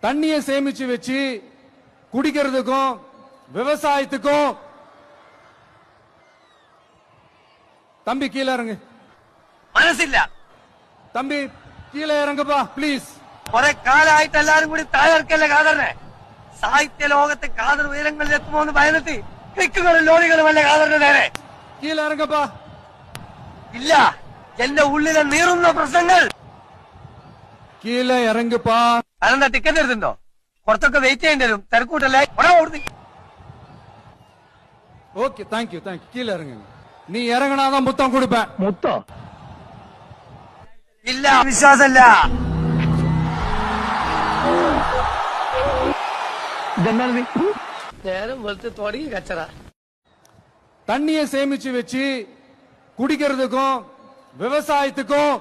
தண்ணியை சேமிச்சு வச்சு குடிக்கிறதுக்கும் விவசாயத்துக்கும். தம்பி கீழே இறங்கு. മനസ്സില്ല. தம்பி கீழே இறங்குப்பா പ്ലീസ്. കുറെ കാലമായിട്ട് എല്ലാരും കൂടി താഴെക്കല്ലേ കാതറിനെ. സാഹിത്യ ലോകത്തെ കാതർ ഉയരങ്ങളിൽ എത്തുമോ എന്ന് ഭയന്നിട്ട് ട്രിക്കുകളും ലോറികളും അല്ലേ കാതറിന്റെ നേരെ. கீழே இறங்குப்பா. ഇല്ല, എന്റെ ഉള്ളിലെ നീറുന്ന പ്രശ്നങ്ങൾ. கீழே இறங்குப்பா. അതെന്താ ടിക്കറ്റ് എടുത്തിട്ടുണ്ടോ? കുറച്ചൊക്കെ വെയിറ്റ് ചെയ്യേണ്ടി വരും. തിരക്കൂട്ടല്ലേ. Okay thank you thank you. கீழே இறங்குங்க. நீ இறங்கினாதான் முத்தம் கொடுப்பேன். മുത്തോ? ഇല്ല, വിശ്വാസമില്ല. നേരം വെളുത്ത് തുടങ്ങി കച്ചറ. தண்ணியை சேமிச்சு வச்சு குடிக்கிறதுக்கும் விவசாயத்துக்கும்